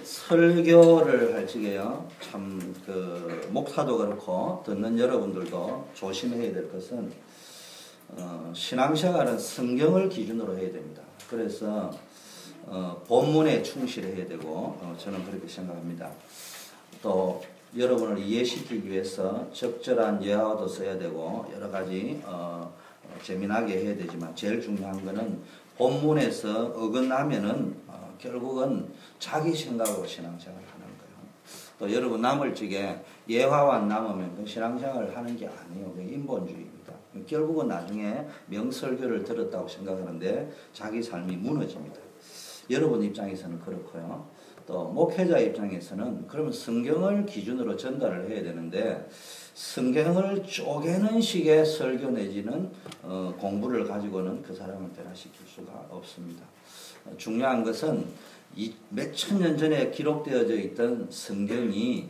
설교를 할 적에요. 참 목사도 그렇고 듣는 여러분들도 조심해야 될 것은 신앙생활은 성경을 기준으로 해야 됩니다. 그래서 본문에 충실해야 되고 저는 그렇게 생각합니다. 또 여러분을 이해시키기 위해서 적절한 예화도 써야 되고 여러 가지 재미나게 해야 되지만 제일 중요한 거는 본문에서 어긋나면은 결국은 자기 생각으로 신앙생활을 하는 거예요. 또 여러분 남을 적에 예화와 남으면 그 신앙생활을 하는 게 아니에요. 그 인본주의입니다. 결국은 나중에 명설교를 들었다고 생각하는데 자기 삶이 무너집니다. 여러분 입장에서는 그렇고요. 또 목회자 입장에서는 그러면 성경을 기준으로 전달을 해야 되는데 성경을 쪼개는 식의 설교 내지는 공부를 가지고는 그 사람을 변화시킬 수가 없습니다. 중요한 것은 몇천 년 전에 기록되어져 있던 성경이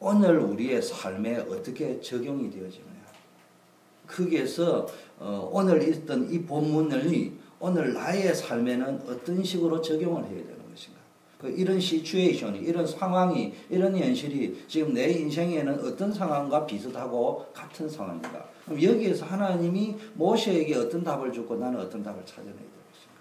오늘 우리의 삶에 어떻게 적용이 되어지느냐. 거기에서 오늘 있던 이 본문을 오늘 나의 삶에는 어떤 식으로 적용을 해야 되는 것인가. 이런 시츄에이션이, 이런 상황이, 이런 현실이 지금 내 인생에는 어떤 상황과 비슷하고 같은 상황인가. 그럼 여기에서 하나님이 모세에게 어떤 답을 주고 나는 어떤 답을 찾아내야 되는 것인가.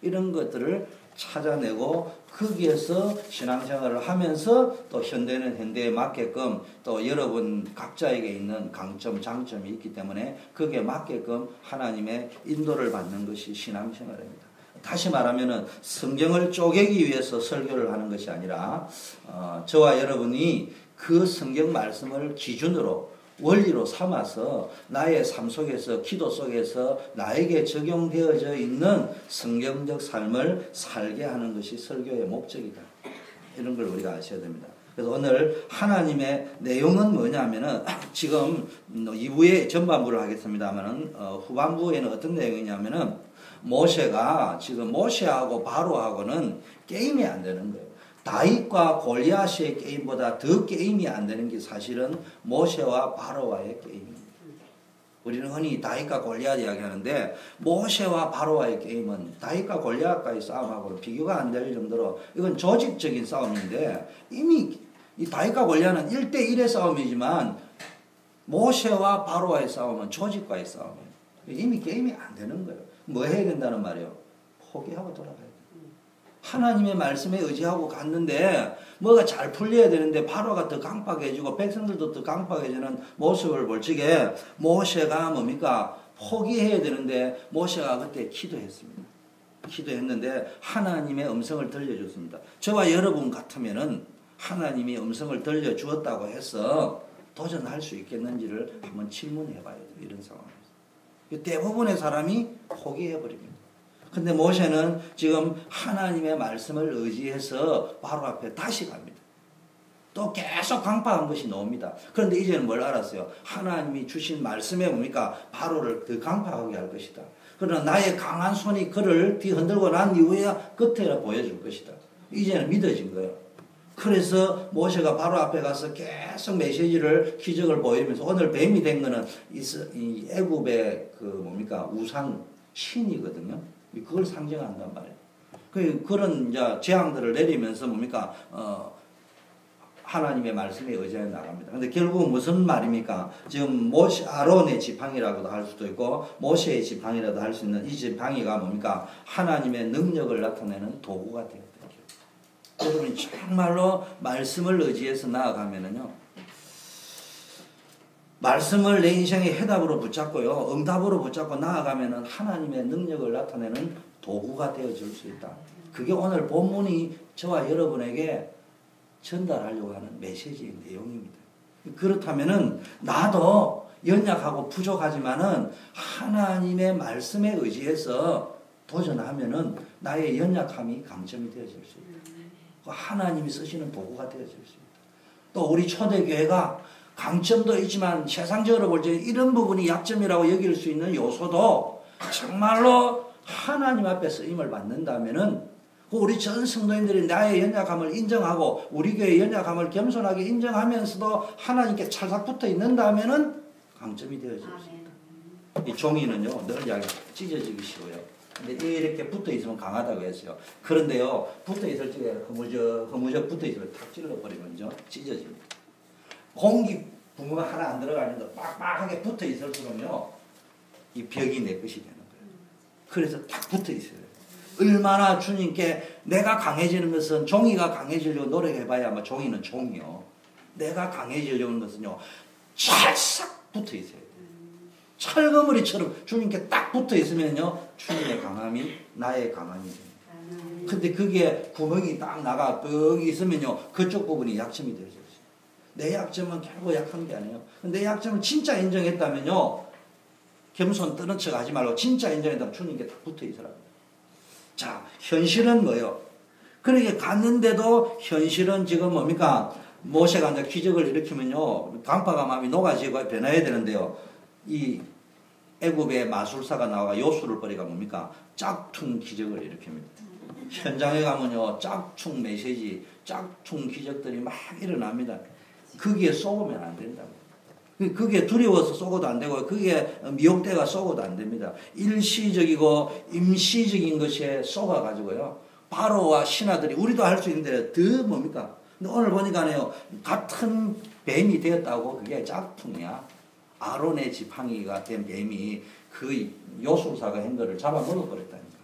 이런 것들을 찾아내고 거기에서 신앙생활을 하면서 또 현대는 현대에 맞게끔 또 여러분 각자에게 있는 강점, 장점이 있기 때문에 거기에 맞게끔 하나님의 인도를 받는 것이 신앙생활입니다. 다시 말하면은 성경을 쪼개기 위해서 설교를 하는 것이 아니라 저와 여러분이 그 성경 말씀을 기준으로 원리로 삼아서 나의 삶 속에서 기도 속에서 나에게 적용되어져 있는 성경적 삶을 살게 하는 것이 설교의 목적이다. 이런 걸 우리가 아셔야 됩니다. 그래서 오늘 하나님의 내용은 뭐냐면은 지금 2부에 전반부를 하겠습니다만은 후반부에는 어떤 내용이냐면은 모세가 지금 모세하고 바로하고는 게임이 안 되는 거예요. 다윗과 골리앗의 게임보다 더 게임이 안 되는 게 사실은 모세와 바로와의 게임입니다. 우리는 흔히 다윗과 골리앗 이야기하는데 모세와 바로와의 게임은 다윗과 골리앗과의 싸움하고는 비교가 안 될 정도로 이건 조직적인 싸움인데 이미 이 다윗과 골리앗은 1대1의 싸움이지만 모세와 바로와의 싸움은 조직과의 싸움이에요. 이미 게임이 안 되는 거예요. 뭐 해야 된다는 말이에요? 포기하고 돌아가야 돼요. 하나님의 말씀에 의지하고 갔는데 뭐가 잘 풀려야 되는데 바로가 더 강팍해지고 백성들도 더 강팍해지는 모습을 볼 적에 모세가 뭡니까? 포기해야 되는데 모세가 그때 기도했습니다. 기도했는데 하나님의 음성을 들려줬습니다. 저와 여러분 같으면은 하나님이 음성을 들려주었다고 해서 도전할 수 있겠는지를 한번 질문해 봐야 돼요. 이런 상황에서. 대부분의 사람이 포기해버립니다. 근데 모세는 지금 하나님의 말씀을 의지해서 바로 앞에 다시 갑니다. 또 계속 강팍한 것이 나옵니다. 그런데 이제는 뭘 알았어요? 하나님이 주신 말씀에 뭡니까? 바로를 더 강팍하게 할 것이다. 그러나 나의 강한 손이 그를 뒤흔들고 난 이후에 끝에 보여줄 것이다. 이제는 믿어진 거예요. 그래서 모세가 바로 앞에 가서 계속 메시지를 기적을 보이면서 오늘 뱀이 된 거는 이 애굽의 우상 신이거든요. 그걸 상징한단 말이에요. 그런 이제 재앙들을 내리면서 뭡니까? 하나님의 말씀에 의지해 나갑니다. 근데 결국 무슨 말입니까? 지금 아론의 지팡이라고도 할 수도 있고 모세의 지팡이라도 할 수 있는 이 지팡이가 뭡니까? 하나님의 능력을 나타내는 도구가 되었다. 여러분이 정말로 말씀을 의지해서 나아가면은요. 말씀을 내 인생의 해답으로 붙잡고요. 응답으로 붙잡고 나아가면은 하나님의 능력을 나타내는 도구가 되어줄 수 있다. 그게 오늘 본문이 저와 여러분에게 전달하려고 하는 메시지의 내용입니다. 그렇다면은 나도 연약하고 부족하지만은 하나님의 말씀에 의지해서 도전하면은 나의 연약함이 강점이 되어질 수 있다. 하나님이 쓰시는 도구가 되어질 수 있다. 또 우리 초대교회가 강점도 있지만 세상적으로 볼 때 이런 부분이 약점이라고 여길 수 있는 요소도 정말로 하나님 앞에 쓰임을 받는다면은 우리 전 성도인들이 나의 연약함을 인정하고 우리 교회의 연약함을 겸손하게 인정하면서도 하나님께 찰싹 붙어 있는다면은 강점이 되어질 수 있다. 이 종이는요 늘 찢어지기 쉬워요. 근데 이렇게 붙어 있으면 강하다고 했어요. 그런데요, 붙어 있을 적에 허무적 붙어 있으면 탁 찔러버리면요, 찢어집니다. 공기 부모가 하나 안 들어가는데 빡빡하게 붙어 있을수록요, 이 벽이 내 것이 되는 거예요. 그래서 딱 붙어 있어요. 얼마나 주님께 내가 강해지는 것은 종이가 강해지려고 노력해봐야 아마 종이는 종이요. 내가 강해지려는 것은요, 찰싹 붙어 있어요. 철거머리처럼 주님께 딱 붙어 있으면요, 주님의 강함이 나의 강함이 됩니다. 근데 그게 구멍이 딱 나가 뻥 있으면요, 그쪽 부분이 약점이 되죠. 내 약점은 결국 약한 게 아니에요. 내 약점을 진짜 인정했다면요, 겸손 떠는 척 하지 말고 진짜 인정했다면 주님께 딱 붙어 있으라고. 자, 현실은 뭐예요? 그렇게 갔는데도 현실은 지금 뭡니까? 모세가 이제 기적을 일으키면요, 강파가 마음이 녹아지고 변해야 되는데요, 이 애굽의 마술사가 나와 요술을 벌이가 뭡니까? 짝퉁 기적을 일으킵니다. 현장에 가면요, 짝퉁 메시지, 짝퉁 기적들이 막 일어납니다. 거기에 쏘면 안 된다고. 그게 두려워서 쏘고도 안 되고, 그게 미혹대가 쏘고도 안 됩니다. 일시적이고 임시적인 것에 쏘아가지고요, 바로와 신하들이 우리도 할 수 있는데 더 뭡니까? 근데 오늘 보니까요, 같은 뱀이 되었다고. 그게 짝퉁이야. 아론의 지팡이가 된 뱀이 그 요술사가 한 거를 잡아먹어버렸다니까.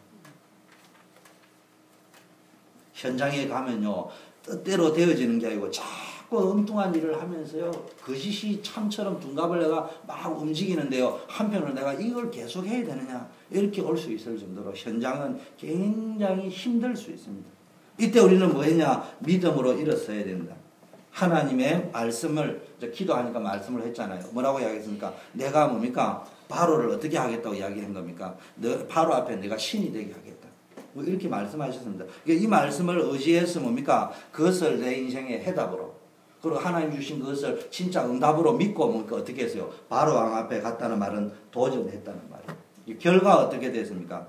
현장에 가면요, 뜻대로 되어지는 게 아니고 자꾸 엉뚱한 일을 하면서요, 거짓이 참처럼 둔갑을 내가 막 움직이는데요, 한편으로 내가 이걸 계속 해야 되느냐, 이렇게 올 수 있을 정도로 현장은 굉장히 힘들 수 있습니다. 이때 우리는 뭐 했냐? 믿음으로 일어서야 된다. 하나님의 말씀을, 기도하니까 말씀을 했잖아요. 뭐라고 이야기했습니까? 내가 뭡니까? 바로를 어떻게 하겠다고 이야기한 겁니까? 바로 앞에 내가 신이 되게 하겠다. 뭐 이렇게 말씀하셨습니다. 이 말씀을 의지해서 뭡니까? 그것을 내 인생의 해답으로, 그리고 하나님 주신 그것을 진짜 응답으로 믿고 뭡니까? 어떻게 했어요? 바로 왕 앞에 갔다는 말은 도전했다는 말이에요. 이 결과가 어떻게 됐습니까?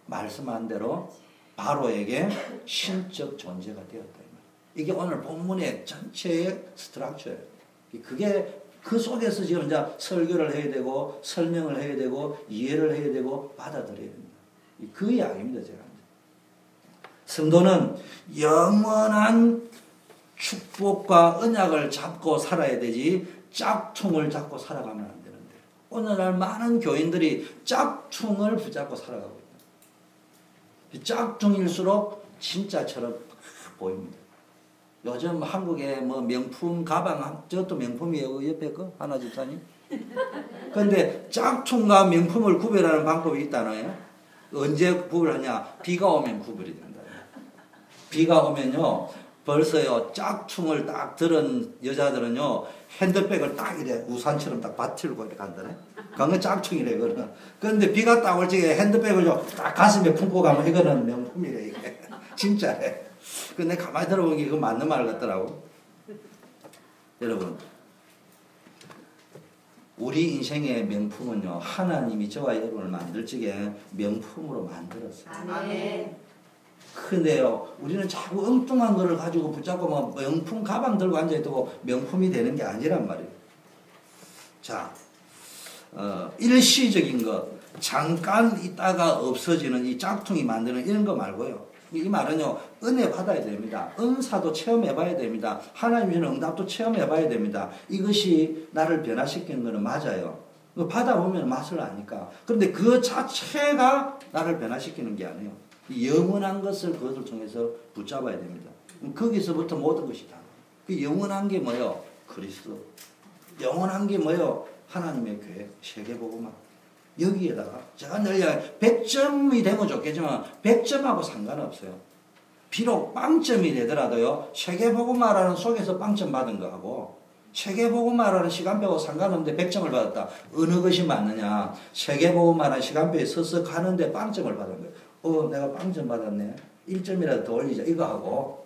말씀한 대로 바로에게 신적 존재가 되었다. 이게 오늘 본문의 전체의 스트럭처예요. 그게 그 속에서 지금 이제 설교를 해야 되고, 설명을 해야 되고, 이해를 해야 되고, 받아들여야 됩니다. 그 이야기입니다, 제가. 성도는 영원한 축복과 언약을 잡고 살아야 되지, 짝퉁을 잡고 살아가면 안 되는데, 오늘날 많은 교인들이 짝퉁을 붙잡고 살아가고 있다. 짝퉁일수록 진짜처럼 보입니다. 요즘 한국에 뭐 명품 가방, 저것도 명품이에요. 옆에 거 하나 집사님. 근데 짝퉁과 명품을 구별하는 방법이 있다나요? 언제 구별하냐? 비가 오면 구별이 된다. 비가 오면요, 벌써요, 짝퉁을 딱 들은 여자들은요, 핸드백을 딱 이래 우산처럼 딱 받들고 이렇게 간다네. 그건 짝퉁이래, 그거는. 그런데 비가 딱 올 적에 핸드백을 딱 가슴에 품고 가면 이거는 명품이래, 이게. 진짜래. 근데 가만히 들어보니 이거 맞는 말 같더라고. 여러분, 우리 인생의 명품은요, 하나님이 저와 여러분을 만들 적에 명품으로 만들었어요. 아멘. 근데요, 우리는 자꾸 엉뚱한 거를 가지고 붙잡고 뭐 명품 가방 들고 앉아있다고 명품이 되는 게 아니란 말이에요. 자, 일시적인 것, 잠깐 있다가 없어지는 이 짝퉁이 만드는 이런 거 말고요. 이 말은요, 은혜 받아야 됩니다. 은사도 체험해봐야 됩니다. 하나님 주는 응답도 체험해봐야 됩니다. 이것이 나를 변화시키는 것은 맞아요. 받아보면 맛을 아니까. 그런데 그 자체가 나를 변화시키는 게 아니에요. 영원한 것을 그것을 통해서 붙잡아야 됩니다. 거기서부터 모든 것이 다. 그 영원한 게 뭐예요? 그리스도. 영원한 게 뭐예요? 하나님의 계획, 세계복음화. 여기에다가 제가 늘 100점이 되면 좋겠지만 100점하고 상관없어요. 비록 빵점이 되더라도요, 세계복음화라는 속에서 빵점 받은 거하고 세계복음화라는 시간표하고 상관없는데 100점을 받았다. 어느 것이 맞느냐? 세계복음화라는 시간표에 서서 가는데 빵점을 받은 거예요. 내가 빵점 받았네. 1점이라도 더 올리자. 이거 하고,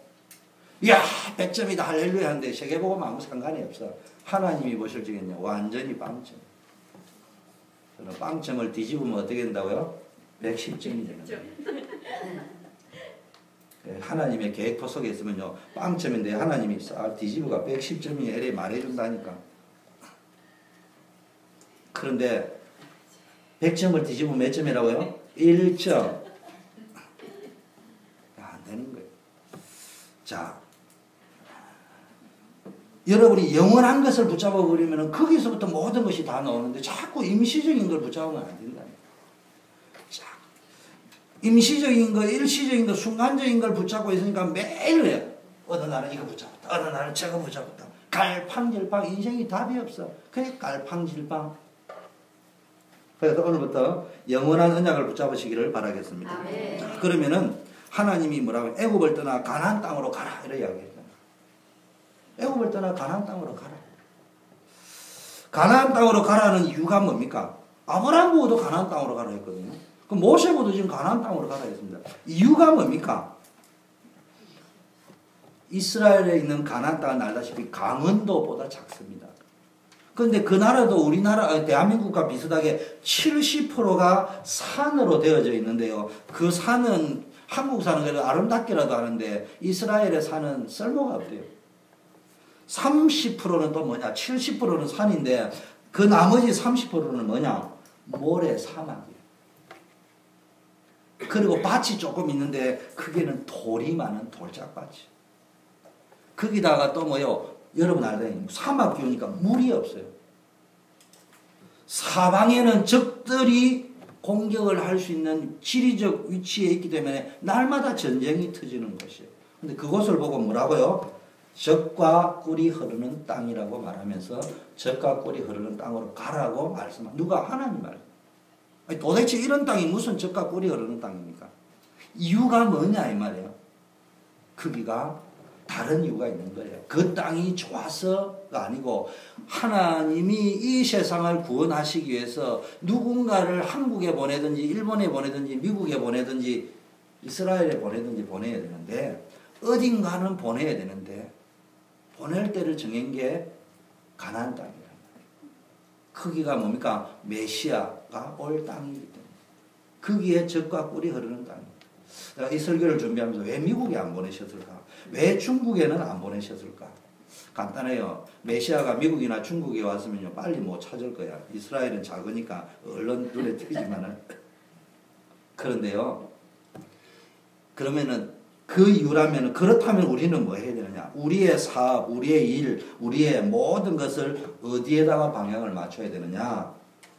이야, 100점이다. 할렐루야 하는데 세계복음화 아무 상관이 없어. 하나님이 보실 적에는 완전히 빵점. 빵점을 뒤집으면 어떻게 된다고요? 110점이 되는 거예요. 하나님의 계획표 속에 있으면요, 빵점인데 하나님이 싹 뒤집어가 110점이 이래 말해준다니까. 그런데 100점을 뒤집으면 몇 점이라고요? 일정. 안 되는 거예요. 자, 여러분이 영원한 것을 붙잡아 버리면 거기서부터 모든 것이 다 나오는데 자꾸 임시적인 걸 붙잡으면 안 된다. 자, 임시적인 거, 일시적인 거, 순간적인 걸 붙잡고 있으니까 매일 해요. 어느 날은 이거 붙잡았다. 어느 날은 저거 붙잡았다. 갈팡질팡. 인생이 답이 없어. 그래 갈팡질팡. 그래서 오늘부터 영원한 언약을 붙잡으시기를 바라겠습니다. 자, 그러면은 하나님이 뭐라고 애굽을 떠나 가나안 땅으로 가라 이렇게 이야기했잖아요. 애굽을 떠나 가나안 땅으로 가라. 가나안 땅으로 가라는 이유가 뭡니까? 아브라함 보고도 가나안 땅으로 가라 했거든요. 그럼 모세 보고도 지금 가나안 땅으로 가라 했습니다. 이유가 뭡니까? 이스라엘에 있는 가나안 땅은 알다시피 강원도보다 작습니다. 그런데 그 나라도 우리나라 대한민국과 비슷하게 70%가 산으로 되어져 있는데요. 그 산은 한국 산은 그래도 아름답게라도 하는데 이스라엘의 산은 쓸모가 없대요. 30%는 또 뭐냐? 70%는 산인데 그 나머지 30%는 뭐냐? 모래 사막이에요. 그리고 밭이 조금 있는데 크게는 돌이 많은 돌짝밭이. 거기다가 또 뭐요? 여러분 알다니 사막 기후니까 물이 없어요. 사방에는 적들이 공격을 할 수 있는 지리적 위치에 있기 때문에 날마다 전쟁이 터지는 것이에요. 근데 그곳을 보고 뭐라고요? 젖과 꿀이 흐르는 땅이라고 말하면서 젖과 꿀이 흐르는 땅으로 가라고 말씀합니다. 누가? 하나님 말. 아니, 도대체 이런 땅이 무슨 젖과 꿀이 흐르는 땅입니까? 이유가 뭐냐 이 말이에요. 거기가 다른 이유가 있는 거예요. 그 땅이 좋아서가 아니고 하나님이 이 세상을 구원하시기 위해서 누군가를 한국에 보내든지 일본에 보내든지 미국에 보내든지 이스라엘에 보내든지 보내야 되는데 어딘가는 보내야 되는데 보낼 때를 정한 게 가나안 땅이란 말이에요. 거기가 뭡니까? 메시아가 올 땅이기 때문에 거기에 젖과 꿀이 흐르는 땅입니다. 내가 이 설교를 준비하면서 왜 미국에 안 보내셨을까? 왜 중국에는 안 보내셨을까? 간단해요. 메시아가 미국이나 중국에 왔으면요 빨리 못 찾을 거야. 이스라엘은 작으니까 얼른 눈에 띄지만은. 그런데요. 그러면은 그 이유라면 그렇다면 우리는 뭐 해야 되느냐? 우리의 사업, 우리의 일, 우리의 모든 것을 어디에다가 방향을 맞춰야 되느냐?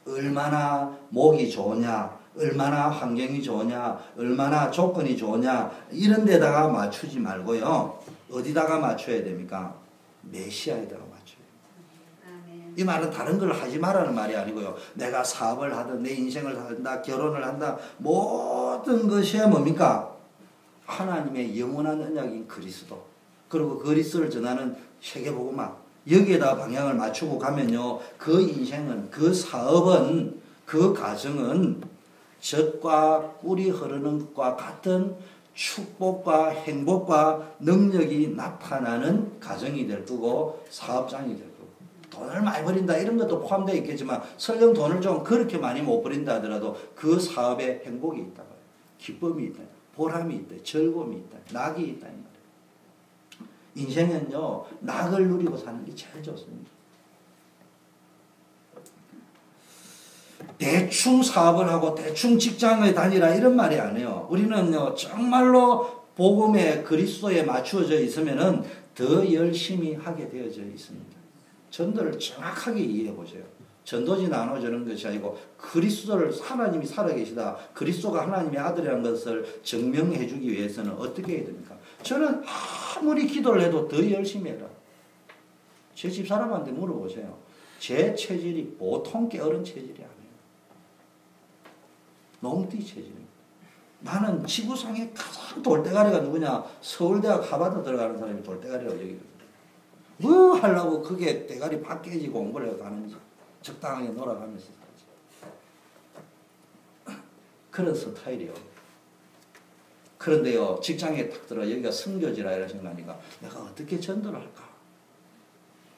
얼마나 목이 좋으냐? 얼마나 환경이 좋으냐, 얼마나 조건이 좋으냐 이런 데다가 맞추지 말고요. 어디다가 맞춰야 됩니까? 메시아에다가 맞춰야 됩니다. 이 말은 다른 걸 하지 말라는 말이 아니고요. 내가 사업을 하든 내 인생을 한다, 결혼을 한다 모든 것이 뭡니까? 하나님의 영원한 언약인 그리스도 그리고 그리스도를 전하는 세계복음화 여기에다 방향을 맞추고 가면요. 그 인생은 그 사업은 그 가정은 젖과 꿀이 흐르는 것과 같은 축복과 행복과 능력이 나타나는 가정이 될 거고 사업장이 될 거고 돈을 많이 버린다 이런 것도 포함되어 있겠지만 설령 돈을 좀 그렇게 많이 못 버린다 하더라도 그 사업에 행복이 있다. 기쁨이 있다. 보람이 있다. 즐거움이 있다. 낙이 있다. 인생은요. 낙을 누리고 사는 게 제일 좋습니다. 대충 사업을 하고 대충 직장을 다니라 이런 말이 아니에요. 우리는요 정말로 복음에 그리스도에 맞추어져 있으면은 더 열심히 하게 되어져 있습니다. 전도를 정확하게 이해해 보세요. 전도지 나눠주는 것이 아니고 그리스도를 하나님이 살아계시다. 그리스도가 하나님의 아들이라는 것을 증명해 주기 위해서는 어떻게 해야 됩니까? 저는 아무리 기도를 해도 더 열심히 해라. 제 집사람한테 물어보세요. 제 체질이 보통 게으른 체질이 아니에요. 농띠 체질입니다. 나는 지구상에 가장 돌대가리가 누구냐? 서울대학 하버드 들어가는 사람이 돌대가리라고 여기거든요. 뭐 하려고 그게 대가리 팍 깨지고 공부를 해서 가는지 적당하게 놀아가면서 살지. 그런 스타일이요. 그런데요 직장에 딱 들어 여기가 선교지라 이러신다니까 내가 어떻게 전도를 할까?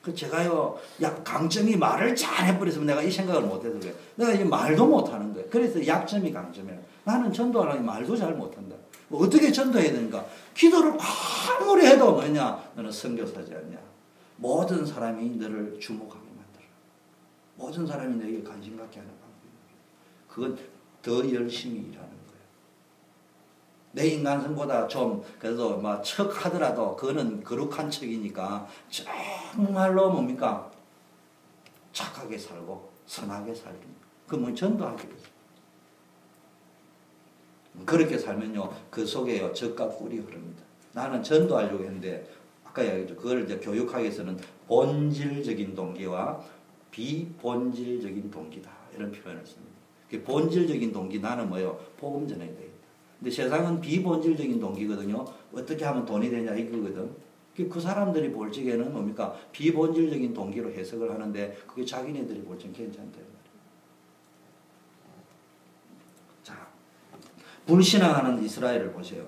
그 제가요 강점이 말을 잘 해버렸으면 내가 이 생각을 못해서 그래. 내가 이제 말도 못하는 거예요. 그래서 약점이 강점이에요. 나는 전도하려니 말도 잘 못한다. 뭐 어떻게 전도해야 되니까 기도를 아무리 해도 뭐냐 너는 선교사지 않냐. 모든 사람이 너를 주목하게 만들어. 모든 사람이 너에게 관심 갖게 하는 방법이에요. 그건 더 열심히 일하는 거예요. 내 인간성보다 좀 그래도 막 척하더라도 그거는 거룩한 척이니까 정말로 뭡니까? 착하게 살고 선하게 살기. 그러면 전도하기 위해서. 그렇게 살면요, 그 속에요, 젖과 꿀이 흐릅니다. 나는 전도하려고 했는데, 아까 이야기했죠. 그걸 이제 교육하기 위해서는 본질적인 동기와 비본질적인 동기다. 이런 표현을 씁니다. 본질적인 동기, 나는 뭐예요? 복음 전해야 되겠다. 근데 세상은 비본질적인 동기거든요. 어떻게 하면 돈이 되냐, 이거거든. 그 사람들이 볼 적에는 뭡니까? 비본질적인 동기로 해석을 하는데, 그게 자기네들이 볼 적엔 괜찮다. 자, 불신앙하는 이스라엘을 보세요.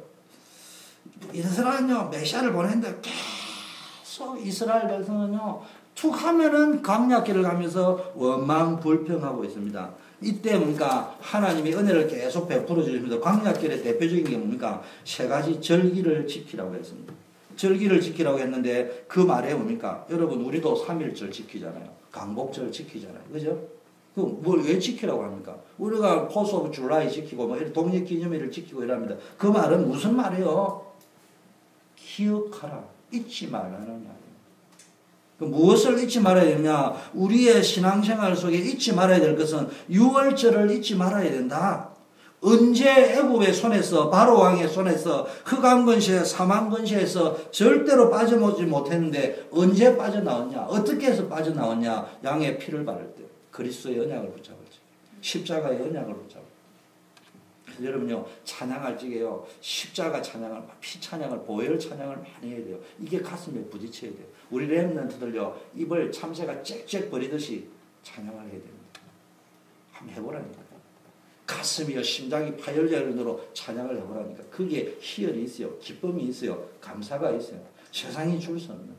이스라엘은요, 메시아를 보냈는데 계속 이스라엘 백성은요, 툭 하면은 광야길을 가면서 원망 불평하고 있습니다. 이때 뭡니까? 하나님이 은혜를 계속 베풀어 주십니다. 광야길의 대표적인 게 뭡니까? 세 가지 절기를 지키라고 했습니다. 절기를 지키라고 했는데 그 말에 뭡니까? 여러분, 우리도 3.1절 지키잖아요. 강복절 지키잖아요. 그죠? 그 뭘 왜 지키라고 합니까? 우리가 포스 오브 줄라이 지키고 뭐 독립기념일을 지키고 이랍니다. 그 말은 무슨 말이에요? 기억하라. 잊지 말라는 말이에요. 그 무엇을 잊지 말아야 되느냐? 우리의 신앙생활 속에 잊지 말아야 될 것은 6월절을 잊지 말아야 된다. 언제 애굽의 손에서 바로 왕의 손에서 흑암권세 사망권세에서 절대로 빠져나오지 못했는데 언제 빠져나왔냐? 어떻게 해서 빠져나왔냐? 양의 피를 바를 때 그리스도의 언약을 붙잡았지. 십자가의 언약을 붙잡았지. 여러분요, 찬양할 적에요, 십자가 찬양을, 피 찬양을, 보혈 찬양을 많이 해야 돼요. 이게 가슴에 부딪혀야 돼요. 우리 렘넌트들요, 입을 참새가 짹짹 버리듯이 찬양을 해야 됩니다. 한번 해보라니까. 가슴이요, 심장이 파열될 정도로 찬양을 해보라니까. 그게 희열이 있어요. 기쁨이 있어요. 감사가 있어요. 세상이 줄 수 없는.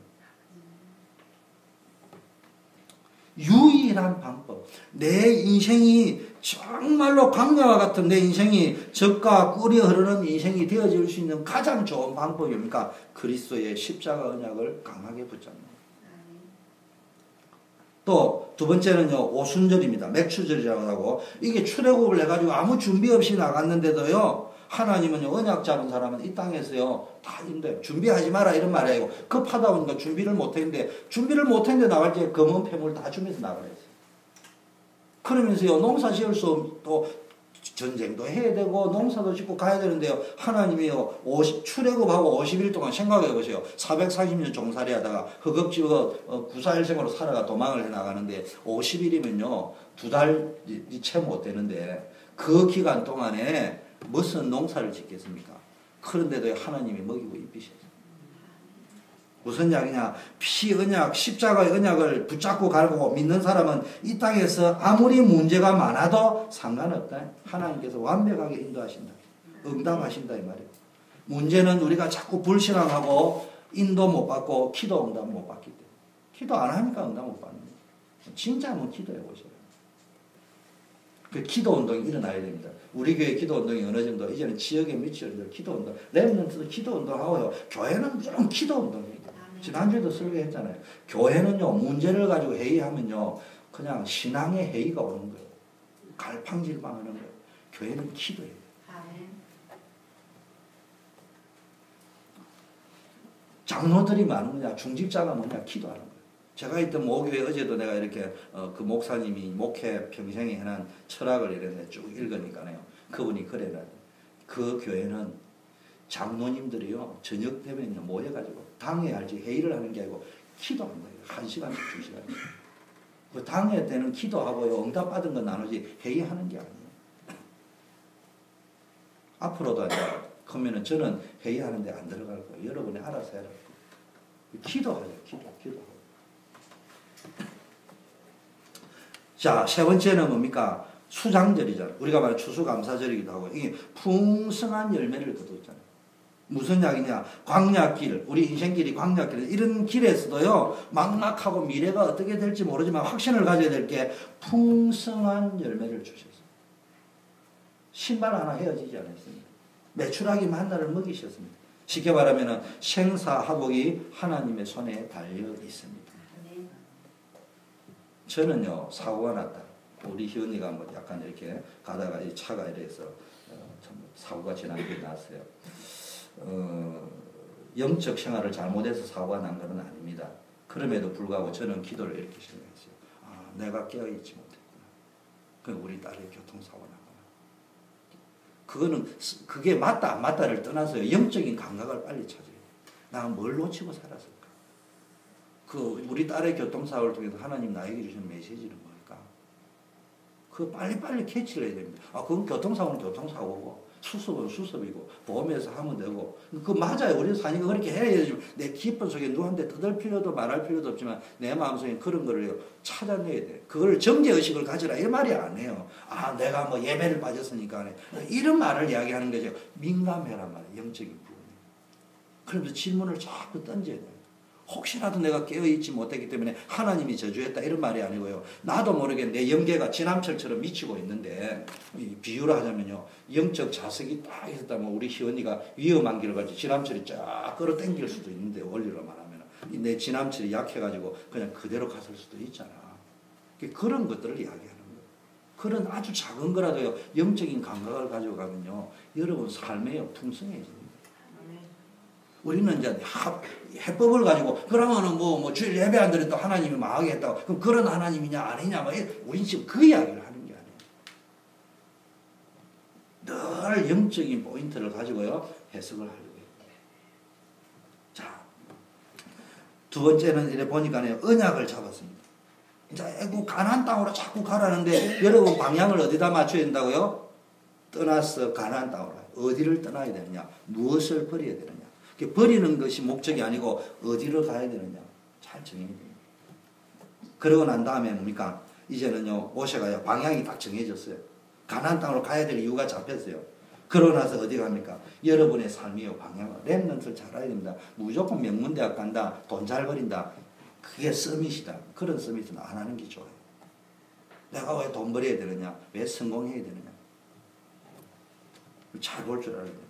유일한 방법. 내 인생이 정말로 광야와 같은 내 인생이 젖과 꿀이 흐르는 인생이 되어질 수 있는 가장 좋은 방법이 뭡니까? 그리스도의 십자가 언약을 강하게 붙잡는 거예요. 또 두 번째는요, 오순절입니다. 맥추절이라고 하고, 이게 출애굽을 해가지고 아무 준비 없이 나갔는데도요, 하나님은요, 언약 잡은 사람은 이 땅에서요, 다 인도해요. 준비하지 마라, 이런 말이 아니고, 급하다 보니까 준비를 못했는데, 나갈 때 검은 폐물 다 주면서 나가야 했어요. 그러면서요, 농사 지을 수, 또, 전쟁도 해야 되고, 농사도 짓고 가야 되는데요, 하나님이요, 출애굽하고 50일 동안 생각해 보세요. 440년 종살이 하다가 허겁지겁 구사일생으로 살아가 도망을 해 나가는데, 50일이면요, 2달이 채 못 되는데, 그 기간 동안에 무슨 농사를 짓겠습니까? 그런데도 하나님이 먹이고 입히셨어요. 무슨 이야기냐? 피 언약, 십자가의 언약을 붙잡고 가고 믿는 사람은 이 땅에서 아무리 문제가 많아도 상관없다. 하나님께서 완벽하게 인도하신다. 응답하신다 이 말이에요. 문제는 우리가 자꾸 불신앙하고 인도 못 받고 기도 응답 못 받기 때문에. 기도 안 하니까 응답 못 받는 거예요. 진짜 한번 기도해 보세요. 그 기도 운동이 일어나야 됩니다. 우리 교회 기도 운동이 어느 정도, 이제는 지역에 미치는 기도 운동, 렘넌트도 기도 운동하고요. 교회는 무조건 기도 운동입니다. 지난주에도 설교했잖아요. 교회는요, 문제를 가지고 회의하면요, 그냥 신앙의 회의가 오는 거예요. 갈팡질팡 하는 거예요. 교회는 기도해요. 장로들이 많은 거냐, 중직자가 뭐냐, 기도하는 거예요. 제가 있던 모교회 어제도 내가 이렇게 그 목사님이 목회 평생에 해난 철학을 이렇게 쭉 읽으니까요. 그분이 그래요. 그 교회는 장로님들이요, 저녁 되면요, 모여가지고 당회 할지 회의를 하는 게 아니고 기도하는 거예요. 1시간씩 2시간씩. 그 당회 때는 기도하고요, 응답받은 건 나누지 회의하는 게 아니에요. 앞으로도 이제 그러면은 저는 회의하는데 안 들어갈 거예요. 여러분이 알아서 해라. 기도하죠. 기도하고. 자, 세 번째는 뭡니까? 수장절이잖아요. 우리가 말하는 추수감사절이기도 하고, 이게 풍성한 열매를 거두었잖아요. 무슨 이야기냐? 광야길, 우리 인생길이 광야길, 이런 길에서도요, 막막하고 미래가 어떻게 될지 모르지만 확신을 가져야 될 게 풍성한 열매를 주셨어요. 신발 하나 헤어지지 않았습니다. 메추라기 만나를 먹이셨습니다. 쉽게 말하면 생사화복이 하나님의 손에 달려 있습니다. 저는요, 사고가 났다. 우리 희은이가 뭐 약간 이렇게 가다가 이 차가 이래서 참 사고가 지난주에 났어요. 영적 생활을 잘못해서 사고가 난 것은 아닙니다. 그럼에도 불구하고 저는 기도를 이렇게 시작했어요. 아, 내가 깨어있지 못했구나. 그 우리 딸의 교통사고가 났구나. 그게 맞다 안 맞다를 떠나서 영적인 감각을 빨리 찾아야 돼요. 나 뭘 놓치고 살았을까? 우리 딸의 교통사고를 통해서 하나님 나에게 주신 메시지는 뭘까? 그거 빨리빨리 캐치를 해야 됩니다. 아, 그건 교통사고는 교통사고고, 수습은 수습이고, 보험에서 하면 되고, 그거 맞아요. 우리 사니까 그렇게 해야지. 내 기쁜 속에 누구한테 떠들 필요도 말할 필요도 없지만, 내 마음속에 그런 거를 찾아내야 돼. 그걸 정죄의식을 가지라. 이 말이 안 해요. 아, 내가 뭐 예배를 빠졌으니까. 이런 말을 이야기하는 거죠. 민감해란 말이에요. 영적인 부분이. 그러면서 질문을 자꾸 던져야 돼요. 혹시라도 내가 깨어있지 못했기 때문에 하나님이 저주했다 이런 말이 아니고요. 나도 모르게 내 영계가 지남철처럼 미치고 있는데, 비유를 하자면요, 영적 자석이 딱 있었다면 우리 희원이가 위험한 길을 가지 지남철이 쫙 끌어당길 수도 있는데, 원리로 말하면 내 지남철이 약해가지고 그냥 그대로 갔을 수도 있잖아. 그런 것들을 이야기하는 거예요. 그런 아주 작은 거라도요, 영적인 감각을 가지고 가면요, 여러분 삶에요 풍성해집니다. 우리는 이제 해법을 가지고 그러면은 뭐 주일 예배 안 드려도 하나님이 망하게 했다고, 그럼 그런 하나님이냐 아니냐, 뭐 우린 지금 그 이야기를 하는 게 아니에요. 늘 영적인 포인트를 가지고요 해석을 하려고 해요. 자, 두 번째는 이래 보니까요, 언약을 잡았습니다. 이제 가나안 땅으로 자꾸 가라는데 여러분 방향을 어디다 맞춰야 된다고요? 떠나서 가나안 땅으로 가요. 어디를 떠나야 되느냐, 무엇을 버려야 되느냐. 버리는 것이 목적이 아니고 어디로 가야 되느냐 잘 정해야 됩니다. 그러고 난 다음에 뭡니까? 이제는요, 모세가요 방향이 딱 정해졌어요. 가나안 땅으로 가야 될 이유가 잡혔어요. 그러고 나서 어디 갑니까? 여러분의 삶이요 방향을, 렘넌트를 잘 알아야 됩니다. 무조건 명문대학 간다, 돈 잘 벌인다, 그게 서밋이다. 그런 서밋은 안 하는 게 좋아요. 내가 왜 돈 벌어야 되느냐, 왜 성공해야 되느냐, 잘 볼 줄 알아야 돼요.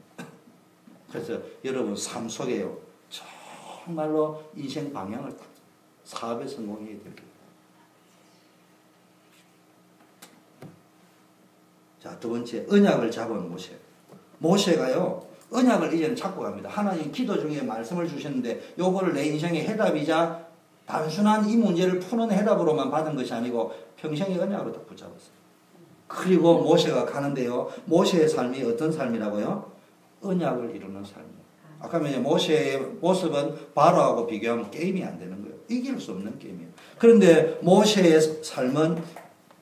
그래서 여러분 삶 속에요, 정말로 인생 방향을 사업에 성공해야 됩니다. 자, 두 번째, 언약을 잡은 모세. 모세가요, 언약을 이제는 잡고 갑니다. 하나님 기도 중에 말씀을 주셨는데, 요거를 내 인생의 해답이자 단순한 이 문제를 푸는 해답으로만 받은 것이 아니고 평생의 언약으로 딱 붙잡았어요. 그리고 모세가 가는데요, 모세의 삶이 어떤 삶이라고요? 언약을 이루는 삶이에요. 아까 모세의 모습은 바로하고 비교하면 게임이 안 되는 거예요. 이길 수 없는 게임이에요. 그런데 모세의 삶은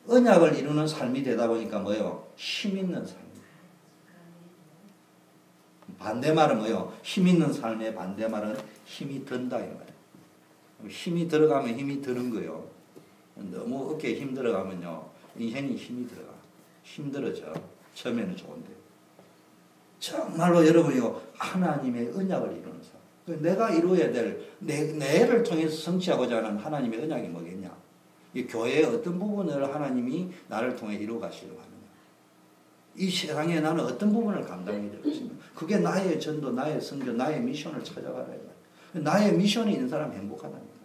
언약을 이루는 삶이 되다 보니까 뭐예요? 힘 있는 삶이에요. 반대말은 뭐예요? 힘 있는 삶의 반대말은 힘이 든다 이 말이에요. 힘이 들어가면 힘이 드는 거예요. 너무 어깨에 힘 들어가면요, 인생이 힘이 들어가. 힘들어져. 처음에는 좋은데. 정말로 여러분이요, 하나님의 언약을 이루는 삶. 내가 이루어야 될, 내를 통해서 성취하고자 하는 하나님의 언약이 뭐겠냐? 이 교회의 어떤 부분을 하나님이 나를 통해 이루어 가시려고 하느냐? 이 세상에 나는 어떤 부분을 감당해야 될 것인가? 그게 나의 전도, 나의 선교, 나의 미션을 찾아가라. 나의 미션이 있는 사람이 행복하답니다.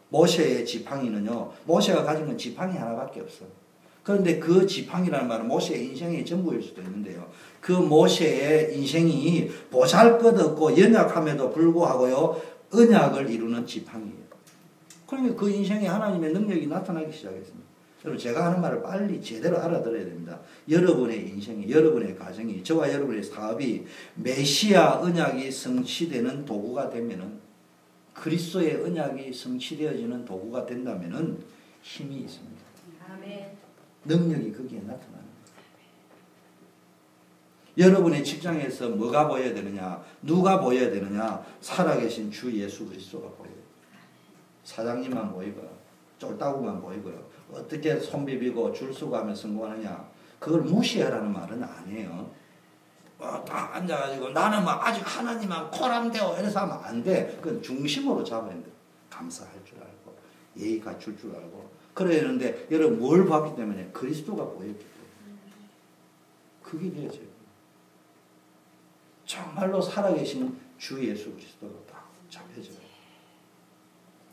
모세의 지팡이는요, 모세가 가진 건 지팡이 하나밖에 없어. 그런데 그 지팡이라는 말은 모세의 인생의 전부일 수도 있는데요, 그 모세의 인생이 보잘것없고 연약함에도 불구하고요, 언약을 이루는 지팡이예요. 그러니까 그 인생에 하나님의 능력이 나타나기 시작했습니다. 여러분, 제가 하는 말을 빨리 제대로 알아들어야 됩니다. 여러분의 인생이, 여러분의 가정이, 저와 여러분의 사업이 메시아 언약이 성취되는 도구가 되면은, 그리스도의 언약이 성취되어지는 도구가 된다면은 힘이 있습니다. 아멘. 능력이 거기에 나타나는 거예요. 여러분의 직장에서 뭐가 보여야 되느냐, 누가 보여야 되느냐? 살아계신 주 예수 그리스도가 보여요. 사장님만 보이고요, 쫄따구만 보이고요, 어떻게 손 비비고 줄 서고 하면 성공하느냐, 그걸 무시하라는 말은 아니에요. 딱 앉아가지고 나는 뭐 아직 하나님만 코람되어 이래서 하면 안 돼. 그건 중심으로 잡아야 돼. 감사할 줄 알고, 예의 갖출 줄 알고. 그래야 되는데, 여러분 뭘 봤기 때문에? 그리스도가 보였기 때문에. 그게 되어져요. 정말로 살아계신 주 예수 그리스도가 딱 잡혀져요.